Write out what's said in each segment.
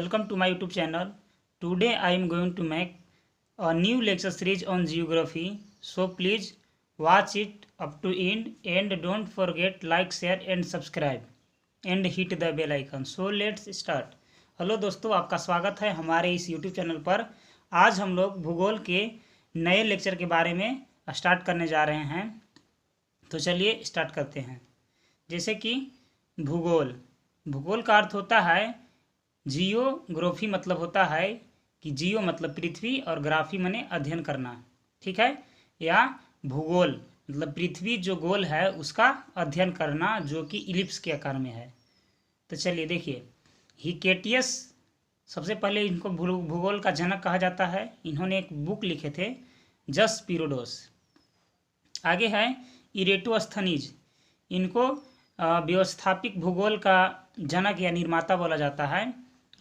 Welcome to my YouTube channel. Today I am going to make a new lecture series on geography. So please watch it up to end and don't forget like, share and subscribe and hit the bell icon. So let's start. Hello दोस्तों, आपका स्वागत है हमारे इस YouTube channel पर। आज हम लोग भूगोल के नए लेक्चर के बारे में स्टार्ट करने जा रहे हैं। तो चलिए स्टार्ट करते हैं। जैसे कि भूगोल का अर्थ होता है जियोग्राफी, मतलब होता है कि जियो मतलब पृथ्वी और ग्राफी माने अध्ययन करना, ठीक है। या भूगोल मतलब पृथ्वी जो गोल है उसका अध्ययन करना, जो कि इलिप्स के आकार में है। तो चलिए देखिए, हिकेटियस सबसे पहले इनको भूगोल का जनक कहा जाता है। इन्होंने एक बुक लिखे थे जस पीरोडोस। आगे है इरेटोस्थनीज, इनको व्यवस्थापिक भूगोल का जनक या निर्माता बोला जाता है।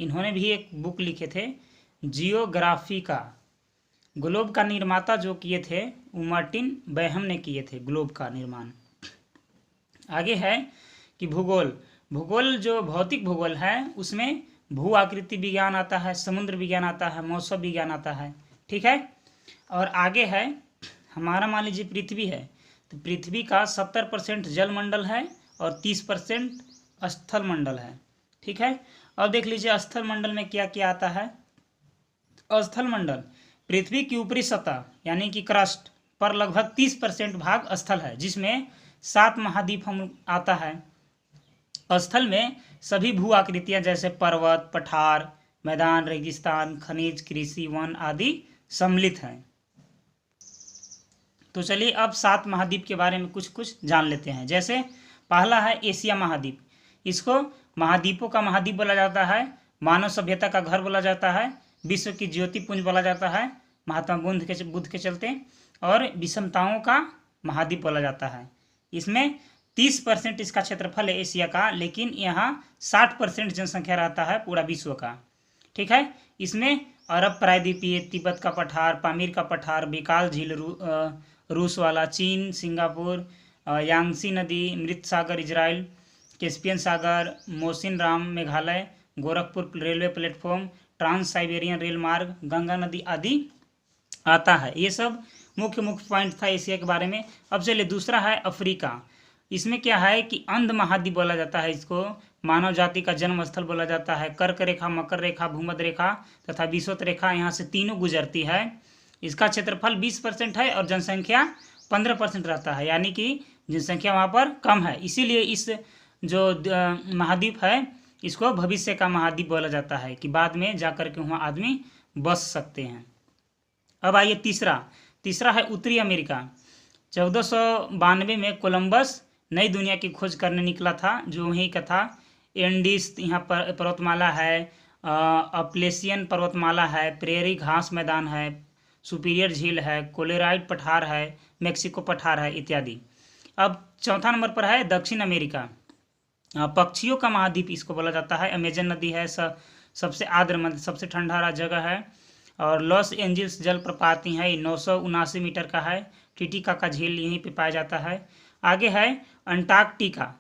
इन्होंने भी एक बुक लिखे थे जियोग्राफिका। ग्लोब का निर्माता जो किए थे वो मार्टिन बैहम ने किए थे, ग्लोब का निर्माण। आगे है कि भूगोल जो भौतिक भूगोल है उसमें भू आकृति विज्ञान आता है, समुद्र विज्ञान आता है, मौसम विज्ञान आता है, ठीक है। और आगे है हमारा, मान लीजिए पृथ्वी है, तो पृथ्वी का 70% जलमंडल है और 30% स्थल मंडल है, ठीक है। अब देख लीजिए स्थल मंडल में क्या क्या आता है। स्थल मंडल पृथ्वी की ऊपरी सतह यानी कि क्रस्ट पर लगभग 30% भाग स्थल है, जिसमें 7 महाद्वीप हम आता है। स्थल में सभी भू आकृतियां जैसे पर्वत, पठार, मैदान, रेगिस्तान, खनिज, कृषि, वन आदि सम्मिलित हैं। तो चलिए अब 7 महाद्वीप के बारे में कुछ जान लेते हैं। जैसे पहला है एशिया महाद्वीप। इसको महाद्वीपों का महाद्वीप बोला जाता है, मानव सभ्यता का घर बोला जाता है, विश्व की ज्योतिपुंज बोला जाता है महात्मा बुद्ध के चलते, और विषमताओं का महाद्वीप बोला जाता है। इसमें 30% इसका क्षेत्रफल है एशिया का, लेकिन यहाँ 60% जनसंख्या रहता है पूरा विश्व का, ठीक है। इसमें अरब प्रायद्वीपीय, तिब्बत का पठार, पामीर का पठार, बेकाल झील रूस वाला, चीन, सिंगापुर, यांगसी नदी, मृत सागर इजराइल, कैस्पियन सागर, Mawsynram Meghalaya, Gorakhpur railway platform, trans Siberian रेल मार्ग, गंगा नदी आदि आता है। ये सब मुख्य पॉइंट था एशिया के बारे में। अब चलिए दूसरा है अफ्रीका। इसमें क्या है कि अंध महाद्वीप बोला जाता है, इसको मानव जाति का जन्म स्थल बोला जाता है। कर्क रेखा, मकर रेखा, भूमध्य रेखा तथा विषुवत रेखा यहाँ से तीनों गुजरती है। इसका क्षेत्रफल 20% है और जनसंख्या 15% रहता है, यानी कि जनसंख्या वहाँ पर कम है। इसीलिए इस जो महाद्वीप है इसको भविष्य का महाद्वीप बोला जाता है, कि बाद में जाकर के वहाँ आदमी बस सकते हैं। अब आइए तीसरा है उत्तरी अमेरिका। 1492 में कोलंबस नई दुनिया की खोज करने निकला था, जो वहीं का था। एंडीज यहाँ पर पर्वतमाला है, अपलेशियन पर्वतमाला है, प्रेरी घास मैदान है, सुपीरियर झील है, कोलोराइड पठार है, मेक्सिको पठार है इत्यादि। अब चौथा नंबर पर है दक्षिण अमेरिका। पक्षियों का महाद्वीप इसको बोला जाता है। अमेजन नदी है, सबसे आर्द्र सबसे ठंडा जगह है। और लॉस एंजल्स जलप्रपात है, 979 मीटर का है। टिटिका का झील यहीं पे पाया जाता है। आगे है अंटार्कटिका।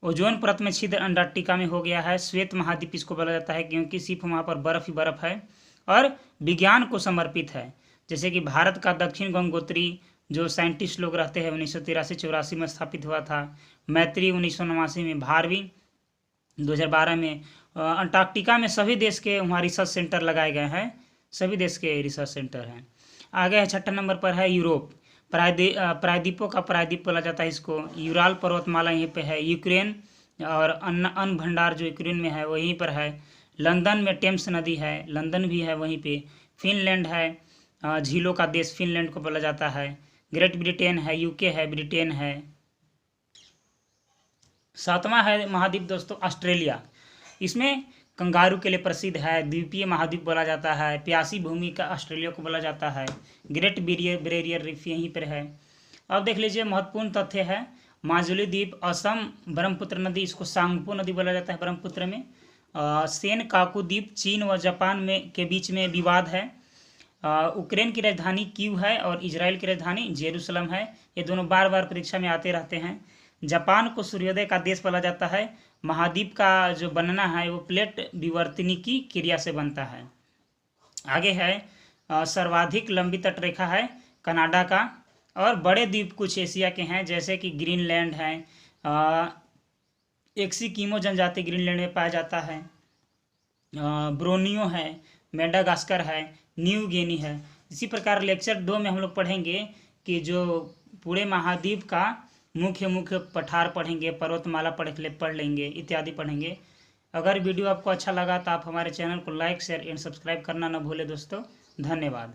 ओजोन परत में छिद्र अंटार्कटिका में हो गया है। श्वेत महाद्वीप इसको बोला जाता है, क्योंकि सिर्फ वहाँ पर बर्फ ही बर्फ है और विज्ञान को समर्पित है। जैसे कि भारत का दक्षिण गंगोत्री जो साइंटिस्ट लोग रहते हैं 1983-84 में स्थापित हुआ था। मैत्री 1989 में, भारवी 2012 में। अंटार्कटिका में सभी देश के वहाँ रिसर्च सेंटर लगाए गए हैं, सभी देश के रिसर्च सेंटर हैं। आगे है छठा नंबर पर है यूरोप। प्रायद्वीपों का प्रायद्वीप बोला जाता है इसको। यूराल पर्वतमाला यहीं पे है। यूक्रेन और अन्न भंडार जो यूक्रेन में है वहीं पर है। लंदन में टेम्स नदी है, लंदन भी है वहीं पे। फिनलैंड है, झीलों का देश फिनलैंड को बोला जाता है। ग्रेट ब्रिटेन है, यूके है, ब्रिटेन है। सातवां है महाद्वीप दोस्तों ऑस्ट्रेलिया। इसमें कंगारू के लिए प्रसिद्ध है, द्वीपीय महाद्वीप बोला जाता है। प्यासी भूमि का ऑस्ट्रेलिया को बोला जाता है। ग्रेट बैरियर रीफ यहीं पर है। अब देख लीजिए महत्वपूर्ण तथ्य है माजुली द्वीप, असम, ब्रह्मपुत्र नदी, इसको सांगपो नदी बोला जाता है ब्रह्मपुत्र में। सेनकाकू द्वीप चीन व जापान के बीच में विवाद है। यूक्रेन की राजधानी कीव है और इजराइल की राजधानी जेरूसलम है। ये दोनों बार बार परीक्षा में आते रहते हैं। जापान को सूर्योदय का देश बोला जाता है। महाद्वीप का जो बनना है वो प्लेट विवर्तनी की क्रिया से बनता है। आगे है सर्वाधिक लंबी तटरेखा है कनाडा का, और बड़े द्वीप कुछ एशिया के हैं जैसे कि ग्रीनलैंड है, एक्सिकिमो जनजाति ग्रीनलैंड में पाया जाता है, ब्रोनियो है, मेडागास्कर है, न्यू गिनी है। इसी प्रकार लेक्चर 2 में हम लोग पढ़ेंगे कि जो पूरे महाद्वीप का मुख्य पठार पढ़ेंगे, पर्वतमाला पढ़ लेंगे, इत्यादि पढ़ेंगे। अगर वीडियो आपको अच्छा लगा तो आप हमारे चैनल को लाइक शेयर एंड सब्सक्राइब करना न भूलें दोस्तों। धन्यवाद।